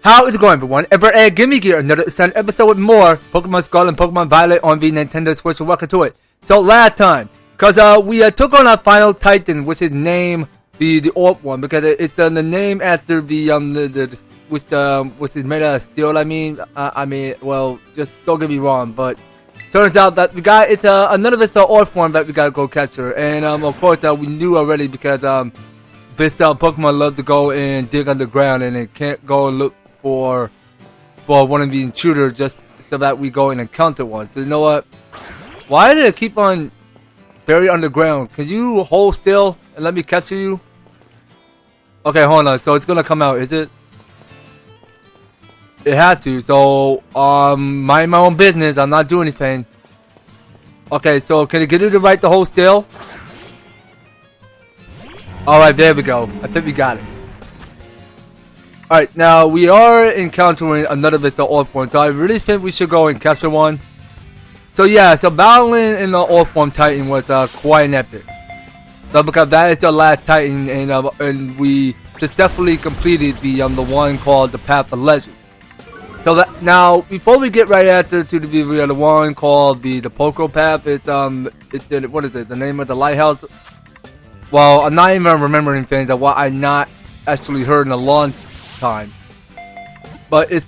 How is it going, everyone? Give me gear, another Sun episode with more Pokemon Scarlet and Pokemon Violet on the Nintendo Switch. Welcome to it. So last time, cause we took on our final Titan, which is named the Orc one, because it's the name after the which is made out of steel. I mean, well, just don't get me wrong, but turns out that we got none of it's Orc form that we gotta go capture, and of course we knew already because this Pokemon love to go and dig underground, and it can't go and look for one of the intruders just so that we go and encounter one. So you know what? Why did it keep on buried underground? Can you hold still and let me capture you? Okay, hold on. So it's gonna come out, is it? It had to. So mind my own business. I'm not doing anything. Okay, so can it get you the right to hold still? Alright, there we go. I think we got it. Alright, now we are encountering another Vista Orc form, so I really think we should go and capture one. So yeah, so battling in the Orc form Titan was quite an epic. So because that is our last Titan, and we successfully completed the one called the Path of Legend. So that now before we get right after to the one called the Poco Path, it's what is it? The name of the lighthouse. Well, I'm not even remembering things that what I not actually heard in a long time, but it's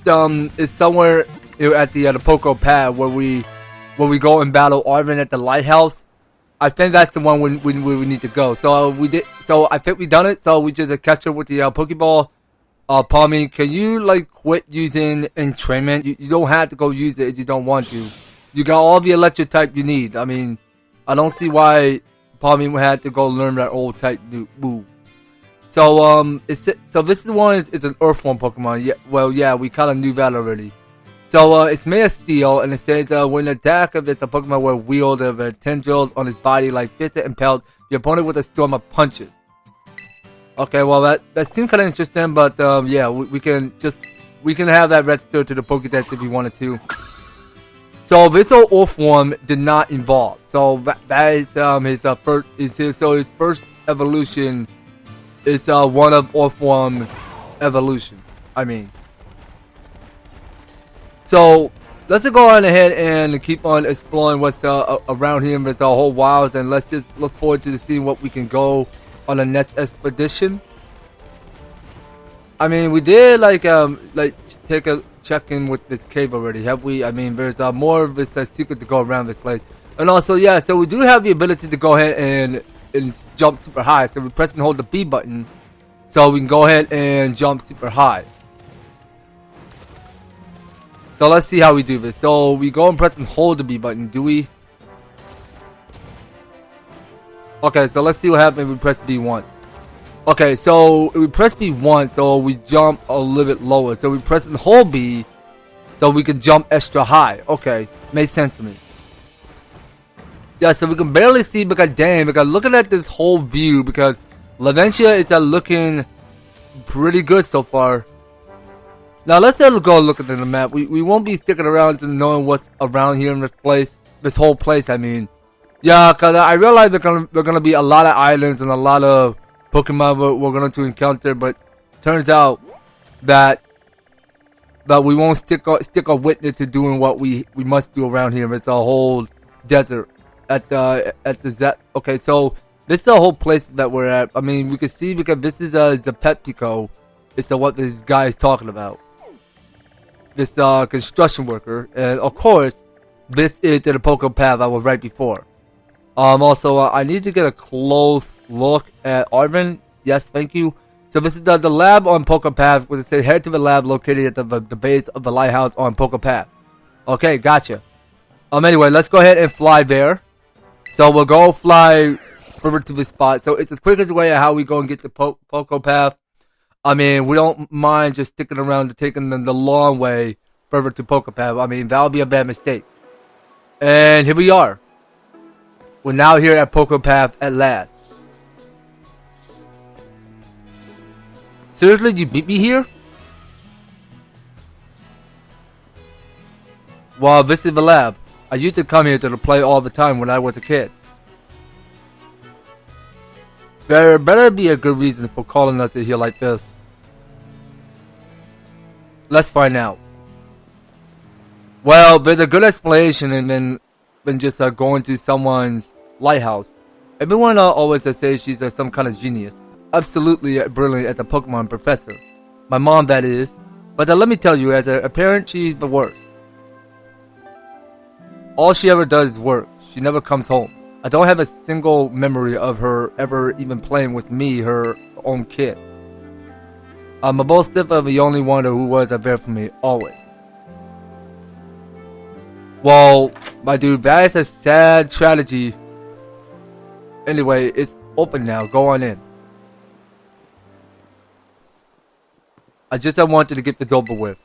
somewhere at the Poco Path where we go and battle Arven at the lighthouse. I think that's the one we need to go. So we did. So I think we done it. So we just catch her with the Pokeball. Palmy, can you like quit using entrainment? You don't have to go use it if you don't want to. You got all the electric type you need. I mean, I don't see why Palmy had to go learn that old type move. So so this is one. It's an Earth form Pokemon. Yeah, well, yeah, we kind of knew that already. So it's made of steel, and it says when the attack of it's a Pokemon will wield the tendrils on his body like fists and impelled the opponent with a storm of punches. Okay, well that seems kind of interesting, but yeah, we can have that register to the Pokédex if we wanted to. So this Orc form did not evolve. So that is his first evolution. It's one of Orc form evolution. I mean, so let's go on ahead and keep on exploring what's around here with our whole wilds, and let's just look forward to seeing what we can go on the next expedition. I mean, we did like take a check in with this cave already, have we? I mean, there's more of this secret to go around this place, and also yeah, so we do have the ability to go ahead and jump super high. So we press and hold the B button, so we can go ahead and jump super high. So let's see how we do this. So we go and press and hold the B button. Do we? Okay, so let's see what happens if we press B once. Okay, so we press B once, so we jump a little bit lower. So we press and hold B, so we can jump extra high. Okay, makes sense to me. Yeah, so we can barely see because damn, because looking at this whole view, because Laventia is looking pretty good so far. Now let's go look at the map. We won't be sticking around to knowing what's around here in this place, this whole place. I mean, yeah, cause I realize there's gonna be a lot of islands and a lot of Pokemon we're going to encounter, but turns out that we won't stick a witness to doing what we must do around here. It's a whole desert at the Z. Okay, so this is the whole place that we're at. I mean, we can see because this is the Peptico. It's what this guy is talking about. This construction worker, and of course, this is the Poco Path I was right before. Also, I need to get a close look at Arven. Yes, thank you. So this is the lab on Poco Path, where it says head to the lab located at the base of the lighthouse on Poco Path. Okay, gotcha. Anyway, let's go ahead and fly there. So we'll go fly over to this spot. So it's the quickest way of how we go and get to Poco Path. I mean, we don't mind just sticking around to taking the long way further to Poco Path. I mean, that would be a bad mistake. And here we are. We're now here at Poco Path at last. Seriously, you beat me here? Well, this is the lab. I used to come here to play all the time when I was a kid. There better be a good reason for calling us in here like this. Let's find out. Well, there's a good explanation and then just going to someone's lighthouse. Everyone always says she's some kind of genius. Absolutely brilliant as a Pokemon professor. My mom, that is. But let me tell you, as a parent, she's the worst. All she ever does is work. She never comes home. I don't have a single memory of her ever even playing with me, her own kid. I'm most definitely the only one who was there for me, always. Well, my dude, that is a sad tragedy. Anyway, it's open now. Go on in. I just wanted to get this over with.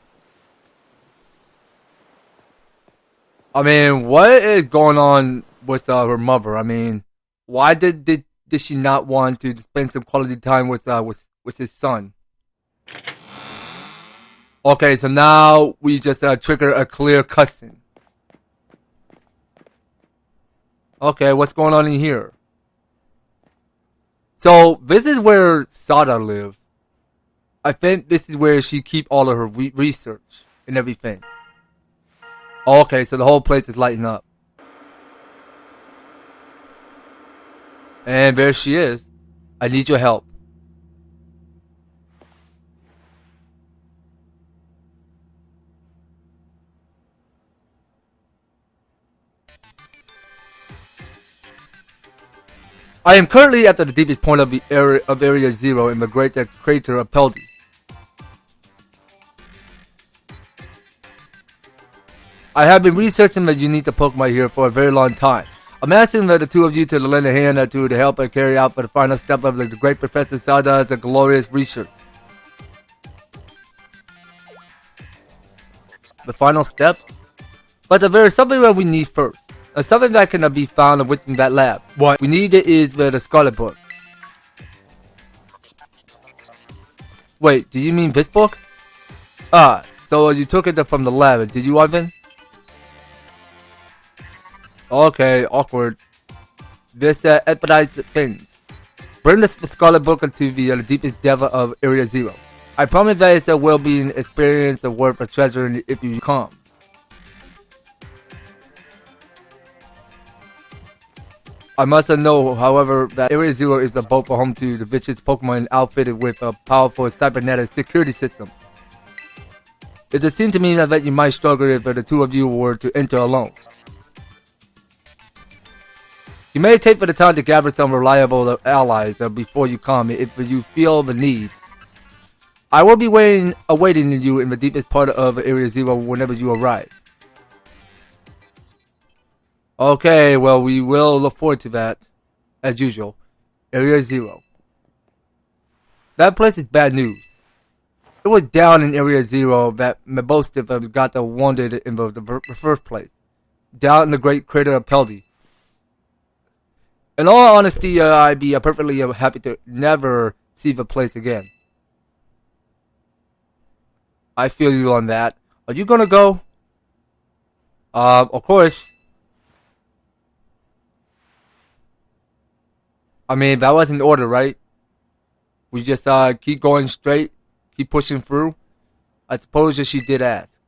I mean, what is going on with her mother? I mean, why did she not want to spend some quality time with his son? Okay, so now we just trigger a clear cussing. Okay, what's going on in here? So this is where Sada lives. I think this is where she keep all of her research and everything. Okay, so the whole place is lighting up. And there she is. I need your help. I am currently at the deepest point of the Area 0 in the great crater of Peldy. I have been researching the unique Pokemon here for a very long time. I'm asking the two of you to lend a hand to help carry out the final step of the great Professor Sada's glorious research. The final step? But there is something that we need first. Something that can be found within that lab. What we need is the Scarlet book. Wait, do you mean this book? Ah, so you took it from the lab, did you, Arven? Okay, awkward. This expedites things. Bring the Scarlet book into the deepest depth of Area 0. I promise that it's a well-being experience worth a treasure if you come. I must know, however, that Area 0 is both home to the vicious Pokemon outfitted with a powerful cybernetic security system. It does seem to me that you might struggle if the two of you were to enter alone. You may take for the time to gather some reliable allies before you come if you feel the need. I will be awaiting you in the deepest part of Area 0 whenever you arrive. Okay, well, we will look forward to that, as usual. Area 0. That place is bad news. It was down in Area 0 that Mebostif got wounded in the first place. Down in the great crater of Peldy. In all honesty, I'd be perfectly happy to never see the place again. I feel you on that. Are you gonna go? Of course. I mean, that was in order, right? We just keep going straight, keep pushing through. I suppose that she did ask.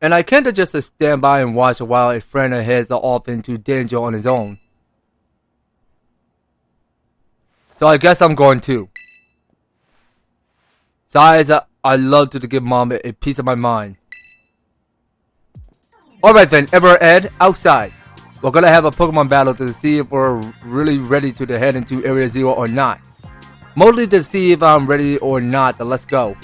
And I can't just stand by and watch while a friend heads off into danger on his own. So I guess I'm going too. Besides, I love to give Mom a piece of my mind. Alright then, Ed, outside. We're gonna have a Pokemon battle to see if we're really ready to head into Area 0 or not. Mostly to see if I'm ready or not, let's go.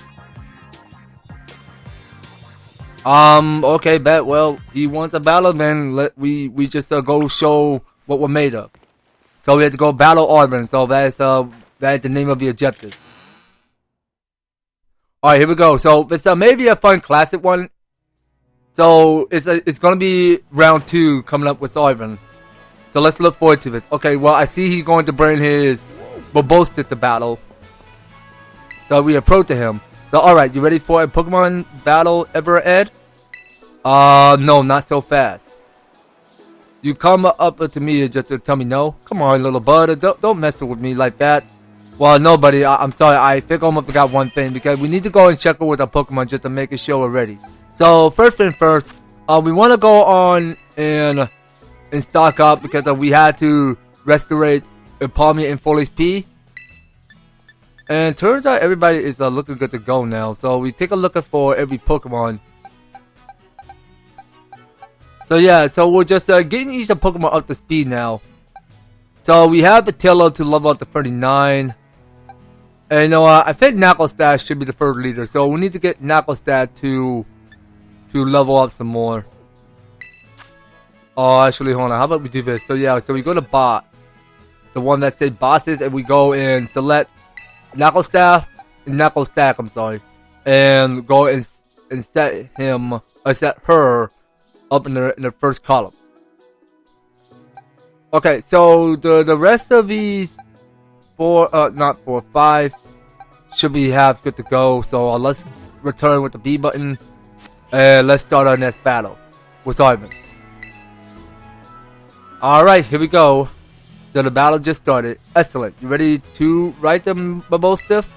Okay, bet. Well, he wants a battle, then we just go show what we're made of. So we have to go battle Arven, so that's the name of the objective. Alright, here we go. So it's maybe a fun classic one. So it's gonna be round 2 coming up with Arven. So let's look forward to this. Okay, well I see he's going to bring his Bobostic to battle. So we approach to him. So alright, you ready for a Pokemon battle, Ed? No, not so fast. You come up to me just to tell me no? Come on, little bud, don't mess with me like that. Well, nobody. I'm sorry. I think I almost forgot one thing because we need to go and check it with our Pokemon just to make sure we're ready. So first thing first, we want to go on and stock up because we had to restaurate Palmia and Full HP. And turns out everybody is looking good to go now. So we take a look for every Pokemon. So yeah, so we're just getting each Pokemon up to speed now. So we have the Taillow to level up to 39. And you know, I think Naclstack should be the first leader. So we need to get Naclstack to level up some more. Oh, actually, hold on. How about we do this? So yeah, so we go to bots. The one that says bosses, and we go and select Naclstack, I'm sorry. And go and set him, or set her up in the first column. Okay, so the rest of these five should be good to go. So let's return with the B button and let's start our next battle with Arven. Alright, here we go. So the battle just started. Excellent. You ready to write them, Mabostiff?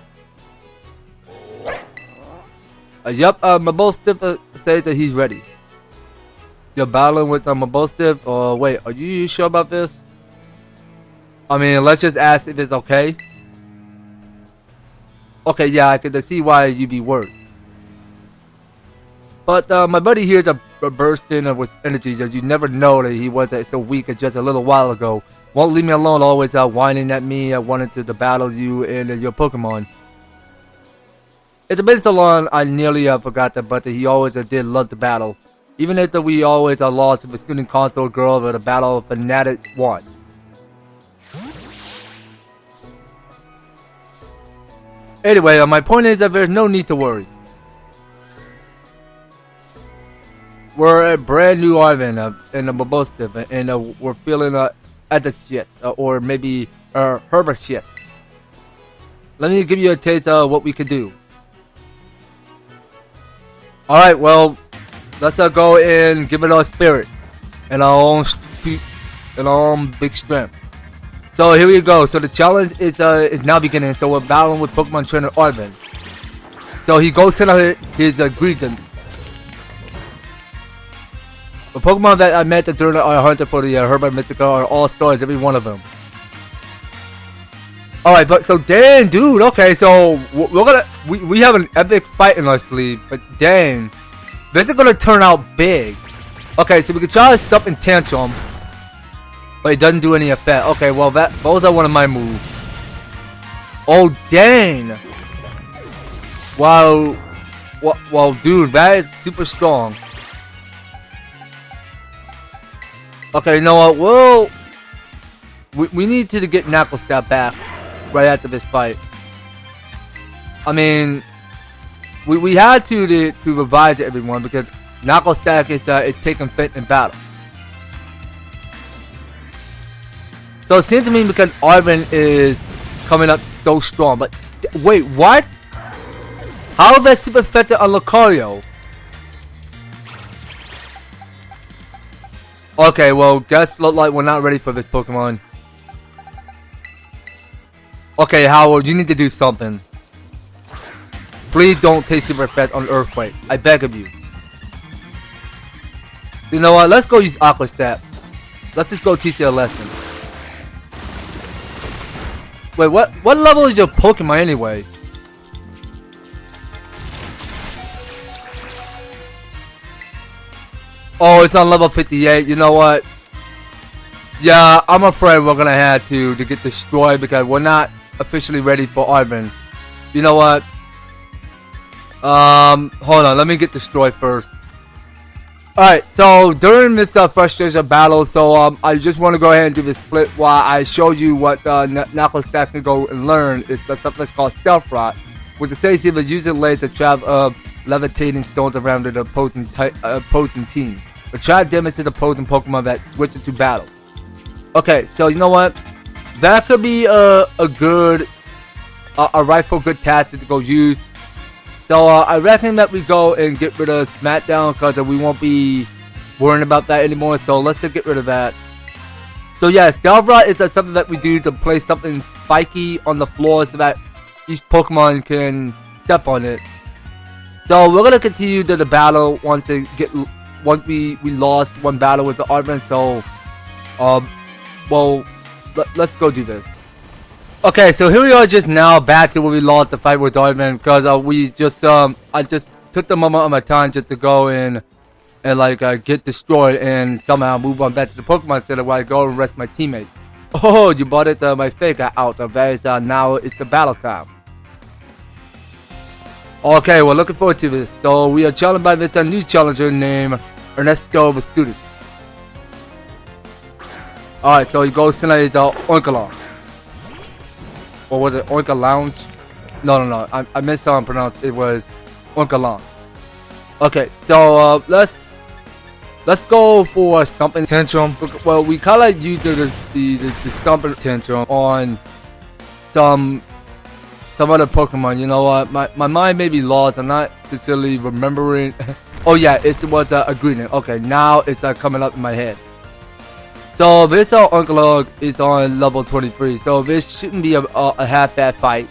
Yep, Mabostiff says that he's ready. You're battling with Mabostiff? Or wait, are you sure about this? I mean, let's just ask if it's okay. Okay, yeah, I can see why you'd be worried. But my buddy here is bursting with energy that you never know that he was so weak just a little while ago. Won't leave me alone, always whining at me, wanting to battle you and your Pokemon. It's been so long, I nearly forgot that, but he always did love to battle. Even if we always lost to the student console girl of the Battle of Fanatic 1. Anyway, my point is that there's no need to worry. We're a brand new Arven in the Mabostiff, and we're feeling Edicious, or maybe Herbaceous. Let me give you a taste of what we can do. Alright, well, let's go and give it our spirit and our own big strength. So here we go. So the challenge is now beginning. So we're battling with Pokemon Trainer Arven. So he goes to his greeting. The Pokemon that I met during our hunter for the Herba Mythica are all stars, every one of them. Alright, but so dang, dude. Okay, so we have an epic fight in our sleeve, but dang, this is gonna turn out big. Okay, so we can try to stop and tantrum, but it doesn't do any effect. Okay, well those are one of my moves. Oh dang! Wow, well, dude, that is super strong. Okay, you know what? Well, we need to get Naclstack back right after this fight. I mean, we had to revive everyone because Naclstack is taking fifth in battle. So it seems to me because Arven is coming up so strong. But wait, what? How is that super effective on Lucario? Okay, well, guess look like we're not ready for this Pokemon. Okay, Howard, you need to do something. Please don't take super effect on Earthquake. I beg of you. You know what? Let's go use Aqua Step. Let's just go teach you a lesson. Wait, what level is your Pokemon anyway? Oh, it's on level 58. You know what? Yeah, I'm afraid we're gonna have to get destroyed because we're not officially ready for Arven. You know what? Hold on. Let me get destroyed first. Alright, so during this frustration battle, so I just want to go ahead and do this split while I show you what Naclstack can go and learn. It's something that's called Stealth Rock, with the safety of using lays to trap levitating stones around the opposing team. But try damage to the opposing Pokemon that switch into battle. Okay, so you know what? That could be a rightful good tactic to go use. So I reckon that we go and get rid of Smackdown because we won't be worrying about that anymore. So let's just get rid of that. So yeah, Stealth Rod is something that we do to place something spiky on the floor so that each Pokemon can step on it. So we're gonna continue to the battle once we lost one battle with the Arven. So well, let's go do this. Okay, so here we are just now back to where we lost the fight with Arven because I just took the moment of my time just to go in and like get destroyed and somehow move on back to the Pokemon Center while I go and rest my teammates. Oh, you bought it my fake out of that. Now it's a battle time. Okay, we're looking forward to this. So we are challenged by this new challenger named Ernesto the Student. Alright, so he goes tonight Oinkalon. Or was it Oinka Lounge? No. I mispronounced. It was Oinkalon. Okay, so let's go for Stumping Tantrum. Well, we kind of used the Stumping Tantrum on some other Pokemon. You know what? My mind may be lost. I'm not sincerely remembering. Oh yeah, it was a Greedent. Okay, now it's coming up in my head. So this Uncle is on level 23. So this shouldn't be a half bad fight.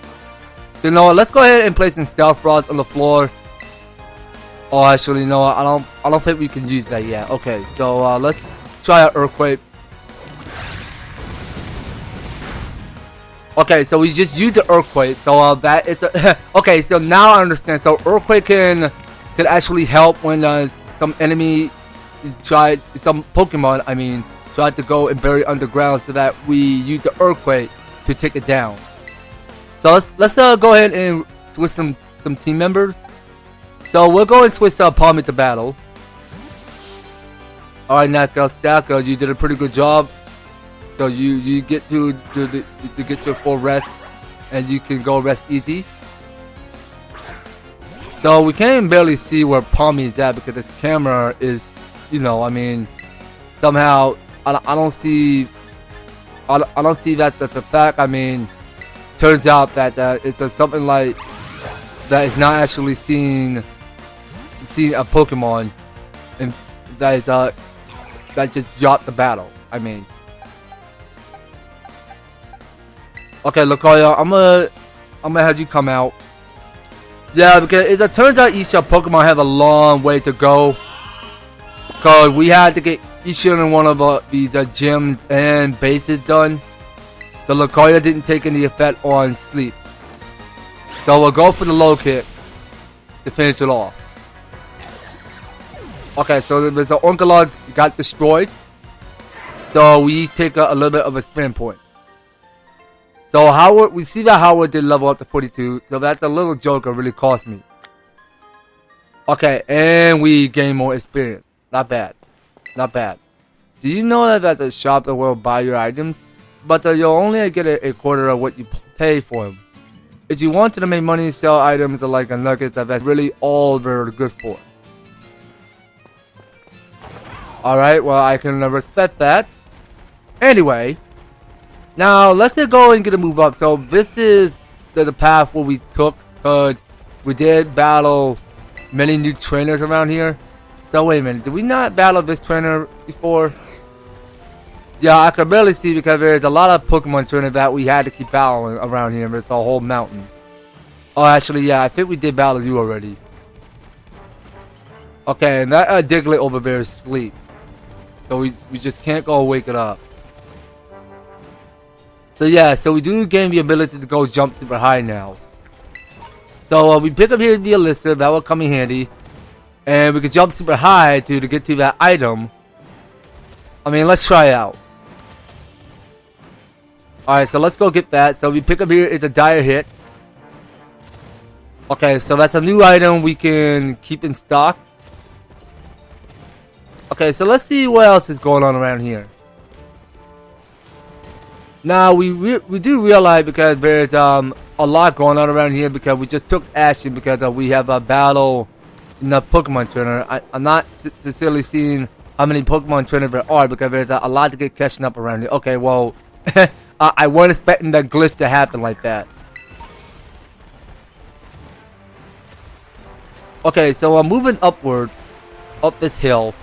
So you know what? Let's go ahead and place some Stealth Rods on the floor. Oh, actually, no, I don't think we can use that yet. Okay, so let's try an Earthquake. Okay, so we just used the Earthquake. So that is okay. So now I understand. So Earthquake can actually help when some Pokemon, I mean, tried to go and bury underground, so that we use the Earthquake to take it down. So let's go ahead and switch some team members. So we'll go and switch Palmy to battle. Alright, Naclstack, you did a pretty good job. So you get to get your full rest, and you can go rest easy. So we can't barely see where Palmy is at because this camera is, you know, I mean, somehow I don't see that's the fact. I mean, turns out that it's something like that is not actually seeing a Pokemon, and that just dropped the battle. I mean, okay, Lucario, I'm gonna have you come out. Yeah, because it turns out each Pokemon have a long way to go, because we had to get each and one of these gyms and bases done. So Lucario didn't take any effect on sleep. So we'll go for the low kick to finish it off. Okay, so there's an Onkalog got destroyed. So we take a little bit of a spin point. So Howard, we see that Howard did level up to 42. So that's a little joke that really cost me. Okay, and we gain more experience. Not bad. Not bad. Do you know that at the shop that will buy your items, but you'll only get a quarter of what you pay for them? If you wanted to make money, sell items like a nuggets, that's really all they're good for. Alright, well, I can respect that. Anyway, now let's go and get a move up. So this is the path where we took, because we did battle many new trainers around here. So wait a minute, did we not battle this trainer before? Yeah, I can barely see because there's a lot of Pokemon trainers that we had to keep battling around here. It's a whole mountain. Oh, actually, yeah, I think we did battle you already. Okay, and that Diglett over there is asleep. So we just can't go wake it up. So yeah, so we do gain the ability to go jump super high now. So we pick up here the Alyssa, that will come in handy. And we can jump super high to get to that item. I mean, let's try it out. Alright, so let's go get that. So we pick up here, it's a dire hit. Okay, so that's a new item we can keep in stock. Okay, so let's see what else is going on around here. Now, we do realize, because there's a lot going on around here, because we just took action because we have a battle in the Pokemon Trainer. I'm not sincerely seeing how many Pokemon Trainers there are, because there's a lot to get catching up around here. Okay, well, I wasn't expecting that glitch to happen like that. Okay, so I'm moving upward, up this hill.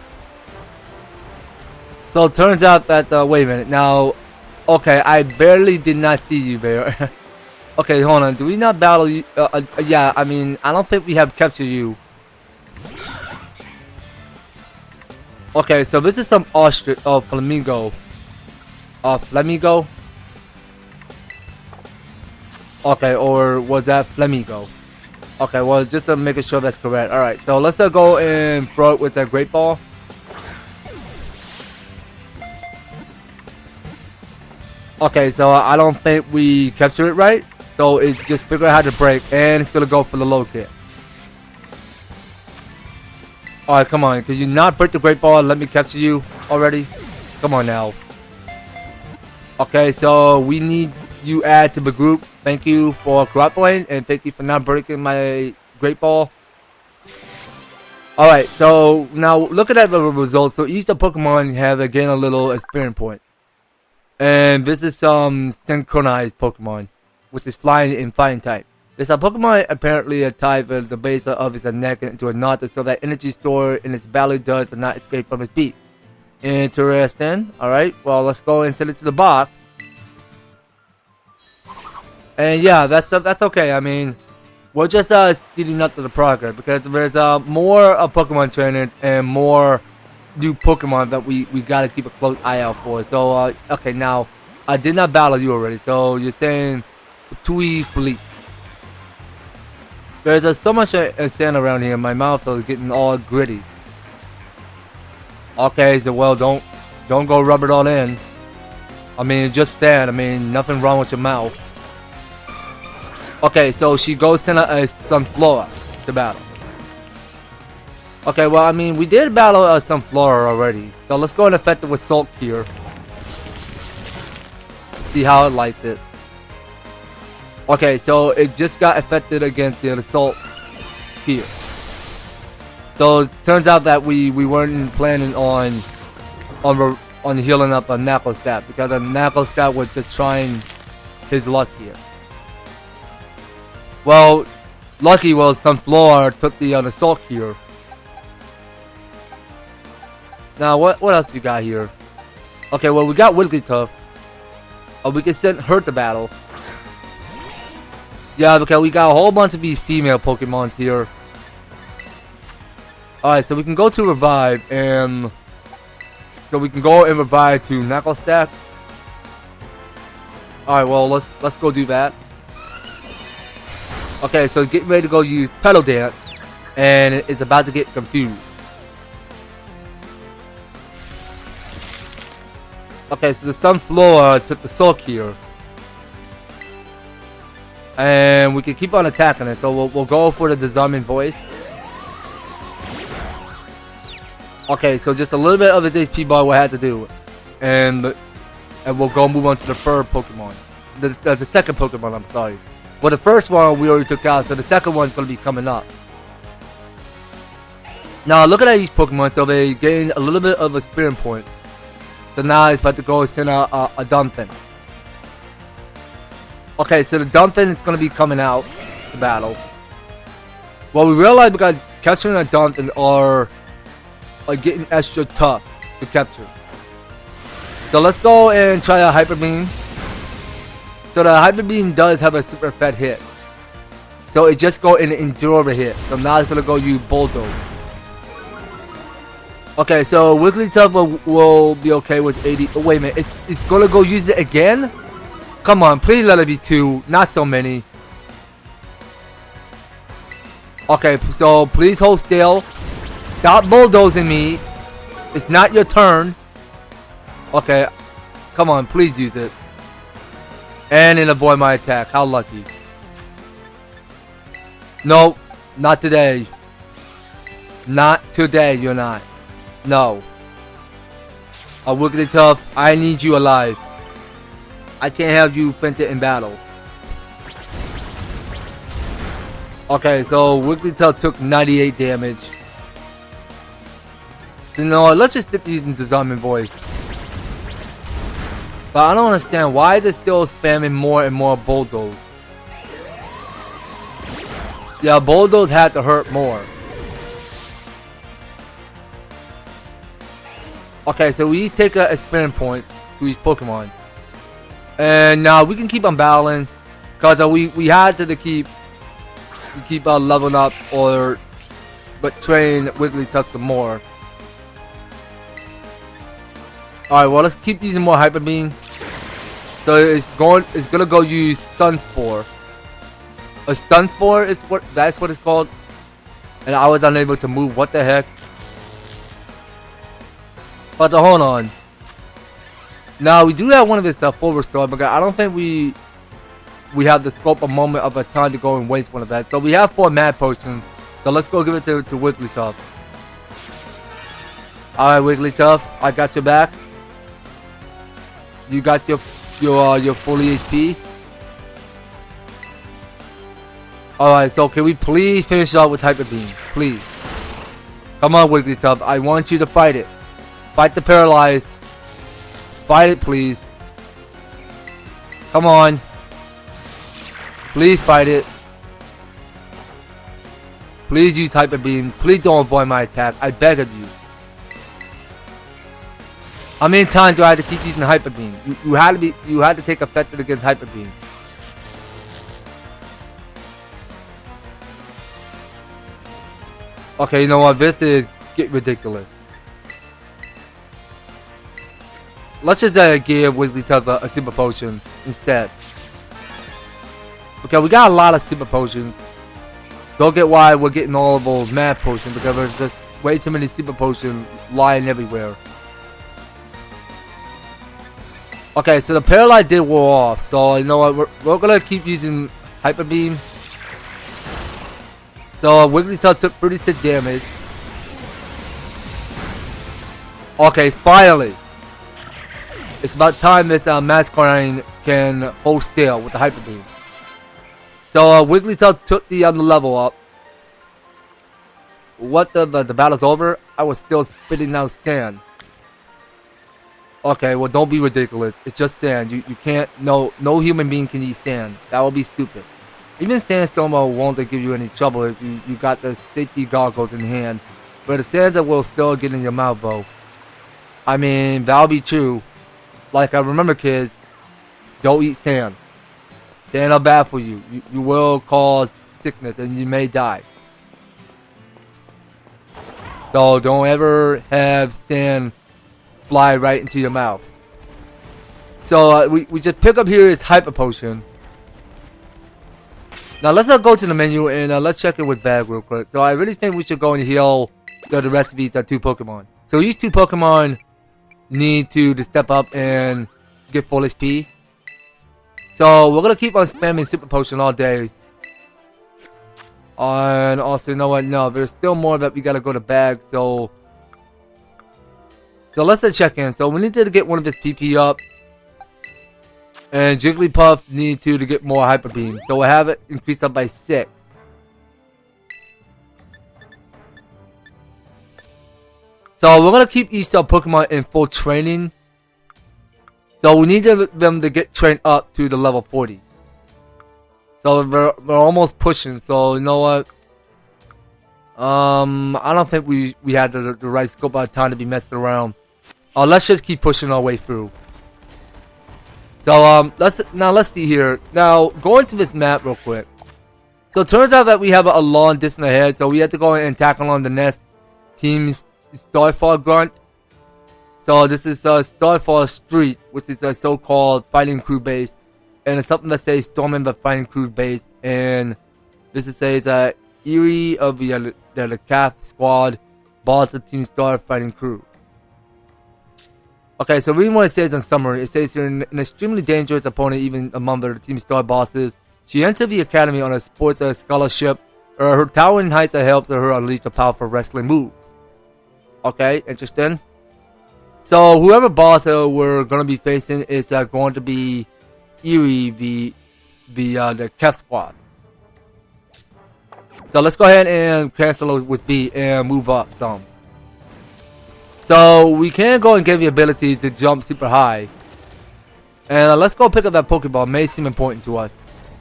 So it turns out that, wait a minute, now, okay, I barely did not see you there. Okay, hold on, do we not battle you? Yeah, I mean, I don't think we have captured you. Okay, so this is some ostrich, flamingo. Flamingo? Okay, or was that flamingo? Okay, well, just to make sure that's correct. Alright, so let's go and throw it with that great ball. Okay, so I don't think we captured it right. So it's just figure out how to break, and it's gonna go for the low kick. Alright, come on. Can you not break the great ball and let me capture you already? Come on now. Okay, so we need you add to the group. Thank you for cooperating, and thank you for not breaking my great ball. Alright, so now looking at the results, so each of the Pokemon have again a little experience point. And this is some synchronized Pokemon, which is flying in fighting type. This Pokemon apparently a type at the base of its neck into a knot, so that energy stored in its belly does not escape from its beak. Interesting. Alright, well, let's go and send it to the box. And yeah, that's okay. I mean, we're just speeding up to the progress because there's more Pokemon trainers and more new Pokemon that we gotta keep a close eye out for. So okay, now I did not battle you already. So you're saying Tui Fleet. There's so much sand around here. My mouth is getting all gritty. Okay, so well, don't go rub it all in. I mean, just sand. I mean, nothing wrong with your mouth. Okay, so she goes send a Sunflora to battle. Okay, well, I mean, we did battle Sunflora already. So let's go and affect it with Salt here. See how it likes it. Okay, so it just got affected against the Assault here. So it turns out that we weren't planning on healing up a Naclstack because a Naclstack was just trying his luck here. Well, lucky was Sunflora took the Assault here. Now what else we got here? Okay, well we got Wigglytuff. We can send her to battle. Yeah, because we got a whole bunch of these female Pokemons here. Alright, so we can go to Revive, and so we can go and revive to Naclstack. Alright, well let's go do that. Okay, so get ready to go use Petal Dance, and it's about to get confused. Okay, so the Sunflora took the Sulk here. And we can keep on attacking it, so we'll go for the Disarming Voice. Okay, so just a little bit of the HP bar we'll have to do. And we'll go move on to the third Pokemon. The second Pokemon, I'm sorry. Well, the first one we already took out, so the second one's going to be coming up. Now, looking at each Pokemon, so they gain a little bit of experience point. So now it's about to go send out a Dumpin. Okay, so the Dumpin is going to be coming out to battle. Well, we realize because capturing a Dumpin are getting extra tough to capture. So let's go and try a Hyper Beam. So the Hyper Beam does have a super fat hit. So it just go and endure the hit. So now it's going to go use Bulldoze. Okay, so Wigglytuff will be okay with 80. Oh, wait a minute. It's going to go use it again? Come on, please let it be 2. Not so many. Okay, so please hold still. Stop bulldozing me. It's not your turn. Okay, come on, please use it. And it avoid my attack. How lucky. Nope, not today. Not today, you're not. No. A Wigglytuff, I need you alive. I can't have you fainted in battle. Okay, so Wigglytuff took 98 damage. So no, let's just stick to using Disarming Voice. But I don't understand, why is it still spamming more and more Bulldoze? Yeah, Bulldoze had to hurt more. Okay, so we take experience points to each Pokemon. And now we can keep on battling. Because we had to keep leveling up but train Wigglytuff some more. Alright, well, let's keep using more Hyper Beam. So it's gonna go use Sun Spore. A Stun Spore is that's what it's called. And I was unable to move. What the heck? But hold on. Now we do have one of his full restore, but I don't think we have the scope a moment of a time to go and waste one of that. So we have 4 Mad Potions. So let's go give it to Wigglytuff. Alright, Wigglytuff, I got your back. You got your fully HP. Alright, so can we please finish off with Hyper Beam? Please. Come on, Wigglytuff. I want you to fight it. Fight the Paralyze. Fight it, please. Come on. Please fight it. Please use Hyper Beam. Please don't avoid my attack. I beg of you. How many times do I have to keep using Hyper Beam? You had to take effective against Hyper Beam. Okay, you know what? This is getting ridiculous. Let's just give Wigglytuff a Super Potion instead. Okay, we got a lot of Super Potions. Don't get why we're getting all of those Mad Potions, because there's just way too many Super Potions lying everywhere. Okay, so the Paralyze did wear off, so you know what? We're gonna keep using Hyper Beam. So Wigglytuff took 36 damage. Okay, finally. It's about time this Masquerain can hold still with the Hyper Beam. So Wigglytuff took the level up. What the battle's over? I was still spitting out sand. Okay, well don't be ridiculous. It's just sand. You can't. No human being can eat sand. That would be stupid. Even Sandstorm won't give you any trouble if you got the safety goggles in hand. But the sand will still get in your mouth, though. I mean, that'll be true. Like I remember, kids, don't eat sand. Sand are bad for you. You will cause sickness and you may die. So don't ever have sand fly right into your mouth. So we just pick up here is Hyper Potion. Now let's go to the menu and let's check it with Bag real quick. So I really think we should go and heal the rest of these 2 Pokemon. So these 2 Pokemon need to step up and get full HP. So we're gonna keep on spamming Super Potion all day. And also, you know what? No, there's still more that we gotta go to Bag. So let's check in. So we need to get one of his PP up. And Jigglypuff need to get more Hyper Beam. So we'll have it increased up by 6. So we're going to keep each Pokemon in full training. So we need them to get trained up to the level 40. So we're almost pushing. So you know what? I don't think we had the right scope of time to be messing around. Let's just keep pushing our way through. So let's see here. Now going to this map real quick. So it turns out that we have a long distance ahead. So we have to go and tackle on the next team's Starfall Grunt. So this is Starfall Street, which is a so-called fighting crew base, and it's something that says storming the fighting crew base. And this is says Erie of the CAF squad, boss of Team Star fighting crew. Okay, so reading what it says in summary, it says you're an extremely dangerous opponent even among the Team Star bosses. She entered the academy on a sports scholarship. Her towering heights have helped her unleash the powerful wrestling moves. Okay, interesting. So whoever boss we're gonna be facing is going to be Erie, the Kef squad. So let's go ahead and cancel with B and move up some. So we can go and get the ability to jump super high. And let's go pick up that Pokeball. May seem important to us.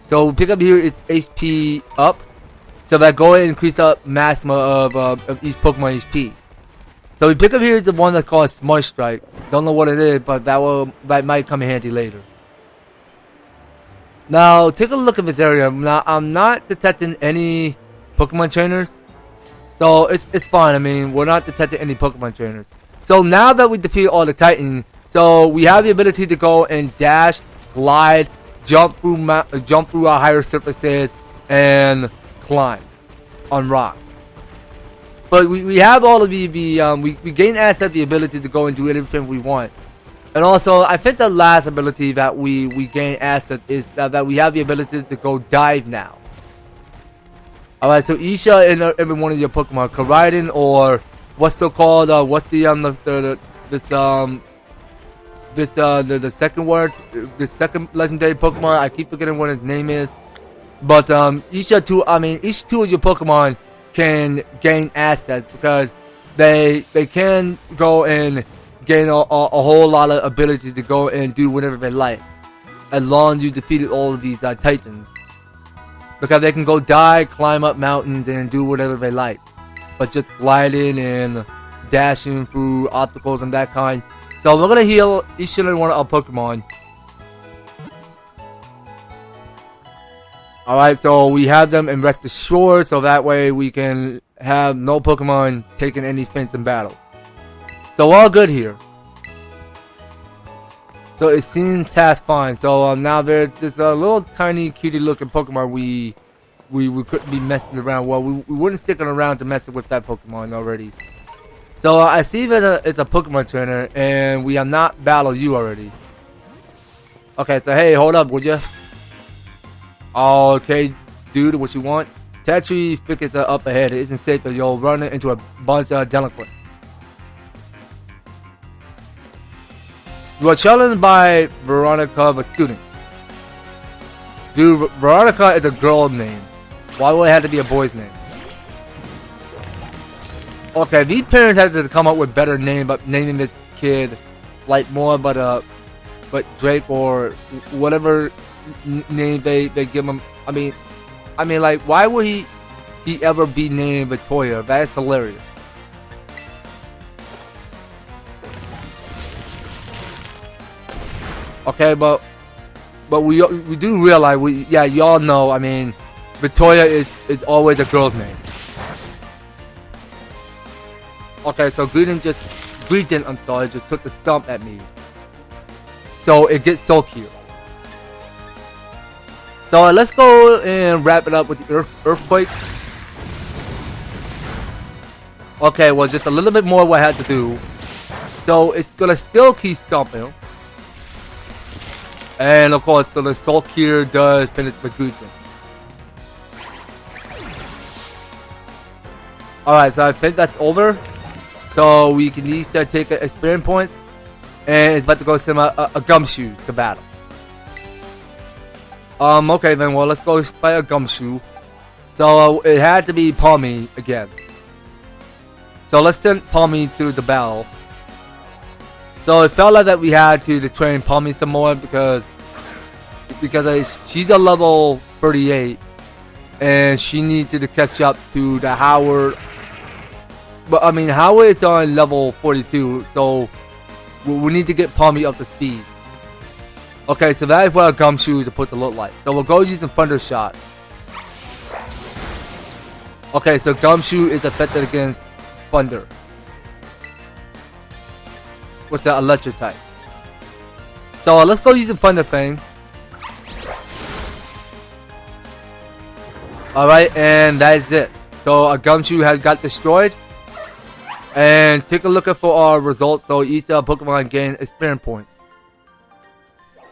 So pick up here is HP up. So that go ahead and increase up maximum of each Pokemon HP. So we pick up here the one that's called Smart Strike. Don't know what it is, but that might come in handy later. Now take a look at this area. Now I'm not detecting any Pokemon trainers, so it's fine. I mean, we're not detecting any Pokemon trainers. So now that we defeat all the Titans, so we have the ability to go and dash, glide, jump through our higher surfaces, and climb on rocks. But we have all of we gain access the ability to go and do anything we want. And also, I think the last ability that we gain access is that we have the ability to go dive now. Alright, so each and every one of your Pokemon, Koraidon, or what's so called, what's the second word, the second legendary Pokemon, I keep forgetting what his name is. But each two of your Pokemon can gain assets because they can go and gain a whole lot of ability to go and do whatever they like, as long as you defeated all of these Titans. Because they can go dive, climb up mountains, and do whatever they like. But just gliding and dashing through obstacles and that kind. So we're gonna heal each and every one of our Pokemon. Alright, so we have them in rest assured, so that way we can have no Pokemon taking any feints in battle. So all good here. So it seems task fine. So now there's a little tiny cutie looking Pokemon we couldn't be messing around. Well, we wouldn't stick around to mess with that Pokemon already. So I see that it's a Pokemon trainer, and we have not battled you already. Okay, so hey, hold up, would you? Okay, dude, what you want? Tatry figures are up ahead. It isn't safe that you'll run into a bunch of delinquents. You are challenged by Veronica, but student. Dude, Veronica is a girl name. Why would it have to be a boy's name? Okay, these parents had to come up with better name, but naming this kid like more, but Drake or whatever name they give him. I mean, like, why would he ever be named Victoria? That's hilarious. Okay, but we do realize y'all know. I mean, Victoria is always a girl's name. Okay, so Greedent just took the stump at me. So it gets sulkier. So let's go and wrap it up with the earthquake. Okay, well, just a little bit more what I had to do. So it's gonna still keep stomping. And of course, so the sulkier does finish the Greedent. Alright, so I think that's over. So we can each take an experience point, and it's about to go send a Gumshoe to battle. Okay then, well, let's go fight a Gumshoe. So it had to be Palmy again. So let's send Palmy to the battle. So it felt like that we had to train Palmy some more because she's a level 38, and she needed to catch up to the Howard. But I mean, Howard is on level 42, so we need to get Palmy up to speed. Okay, so that is what a Gumshoe is supposed to look like. So we'll go using Thunder Shot. Okay, so Gumshoe is affected against Thunder. What's that? Electric type. So let's go using Thunder Fang. Alright, and that is it. So a Gumshoe has got destroyed. And take a look at for our results. So each Pokemon gain experience points.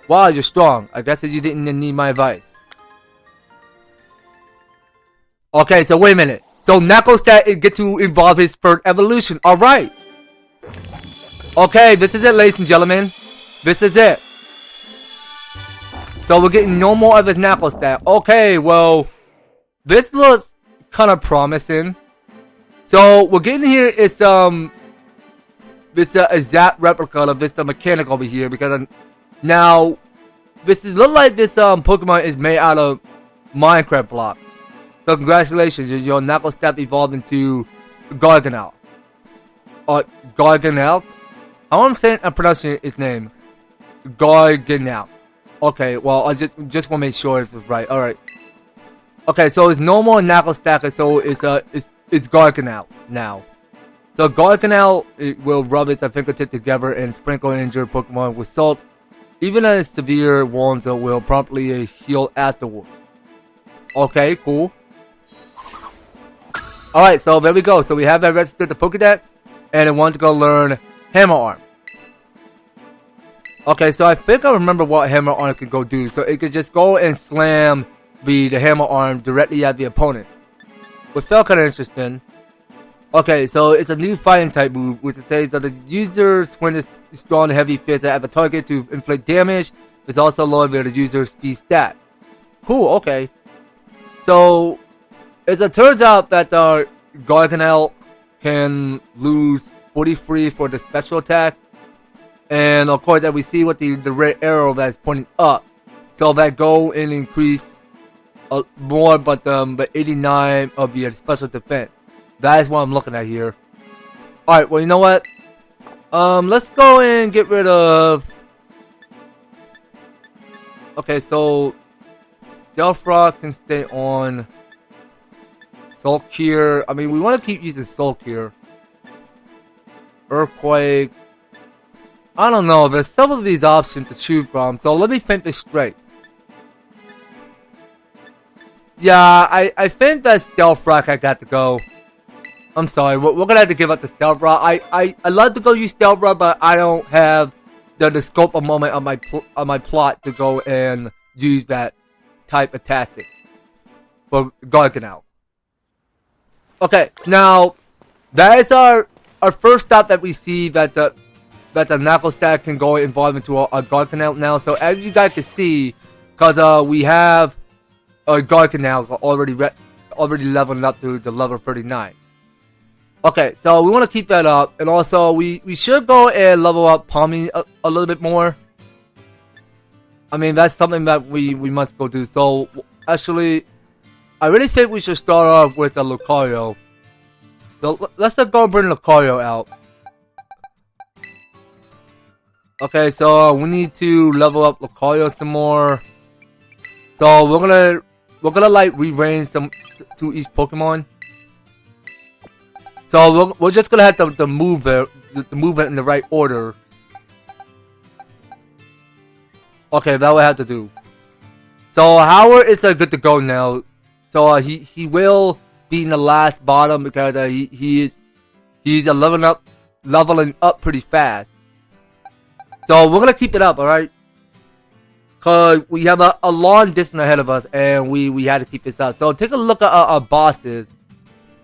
Wow, you're strong. I guess that you didn't need my advice. Okay, so wait a minute. So Naclstack gets to evolve his third evolution. Alright. Okay, this is it, ladies and gentlemen. This is it. So we're getting no more of his Naclstack. Okay, well, this looks kind of promising. So we're getting here is this exact replica of this mechanic over here, because now this look like this Pokemon is made out of Minecraft block. So congratulations, your Naclstack evolved into Garganacl. Garganacl. How I'm pronouncing his name? Garganacl. Okay, well, I just want to make sure it was right. All right. Okay, so it's normal Naclstack, so it's Garganacl now. So Garganacl will rub its fingertips together and sprinkle injured Pokemon with salt. Even at severe wounds, it will promptly heal afterwards. Okay, cool. Alright, so there we go. So we have that registered the Pokédex, and I want to go learn Hammer Arm. Okay, so I think I remember what Hammer Arm can go do. So it could just go and slam the Hammer Arm directly at the opponent, which felt kind of interesting. Okay, so it's a new fighting type move, which says that the user swing is strong and heavy fists at the target to inflict damage. It's also lower than the user's speed stat. Cool, okay. So, as it turns out that the Garganacl can lose 43 for the special attack. And of course, that we see with the red arrow that is pointing up. So that go and increase more, but 89 of the special defense. That is what I'm looking at here. Alright, well, you know what? Let's go and get rid of... Okay, so... Stealth Rock can stay on... Sulk here. I mean, we want to keep using Sulk here. Earthquake. I don't know. There's some of these options to choose from. So let me think this straight. Yeah, I think that Stealth Rock I got to go. I'm sorry, we're gonna have to give up the Stealth Rock. I love to go use Stealth Rock, but I don't have the scope of moment on my plot to go and use that type of tactic for Garganacl. Okay, now that is our first stop that we see that the Naclstack can go and evolve into a Garganacl now. So as you guys can see, because we have a Garganacl already leveling up to the level 39. Okay, so we want to keep that up, and also we should go and level up Palmy a little bit more. I mean, that's something that we must go do. So actually, I really think we should start off with a Lucario. So let's go and bring Lucario out. Okay, so we need to level up Lucario some more. So we're gonna like rearrange them to each Pokemon. So we're just gonna have to move it, the movement in the right order. Okay, that will have to do. So Howard is good to go now. So he will be in the last bottom because he's leveling up pretty fast. So we're gonna keep it up, all right? Cause we have a long distance ahead of us, and we had to keep this up. So take a look at our bosses.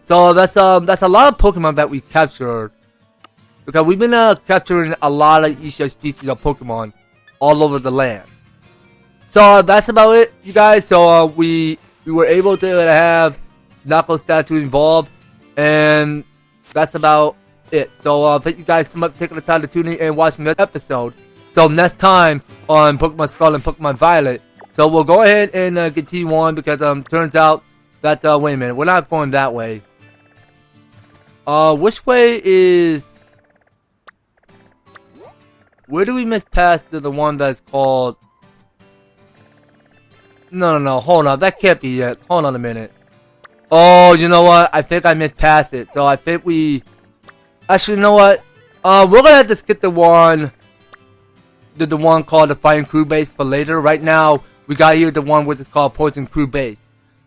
So that's a lot of Pokemon that we captured, because we've been capturing a lot of each species of Pokemon all over the lands. So that's about it, you guys. So we were able to have Naclstack to evolve, and that's about it. So thank you guys so much for taking the time to tune in and watching this episode. So next time on Pokemon Scarlet and Pokemon Violet, so we'll go ahead and continue on, because turns out that wait a minute, we're not going that way. Which way is... Where do we miss past the one that's called... No, hold on, that can't be it. Hold on a minute. Oh, you know what? I think I missed past it. So I think we... Actually, you know what? We're gonna have to skip the one... The one called the Fighting Crew Base for later. Right now, we got here the one which is called Poison Crew Base.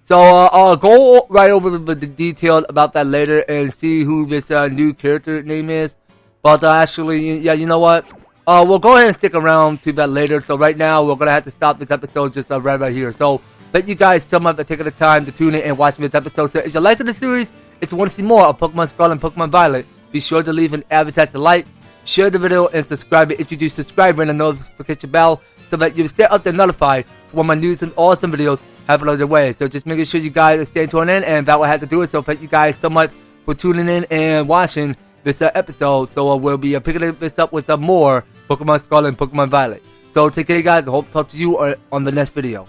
So I'll go right over the details about that later and see who this new character name is. But actually, yeah, you know what? We'll go ahead and stick around to that later. So right now, we're gonna have to stop this episode just right here. So thank you guys so much for taking the time to tune in and watch this episode. So if you're liking the series, if you want to see more of Pokemon Scarlet and Pokemon Violet, be sure to leave an EverTastic like, share the video, and subscribe if you do subscribe, ring the notification bell so that you stay up there notified when my news and awesome videos happen on their way. So just making sure you guys stay tuned in, and that will have to do it. So thank you guys so much for tuning in and watching this episode. So we'll be picking this up with some more Pokemon Scarlet and Pokemon Violet. So take care, guys. I hope to talk to you on the next video.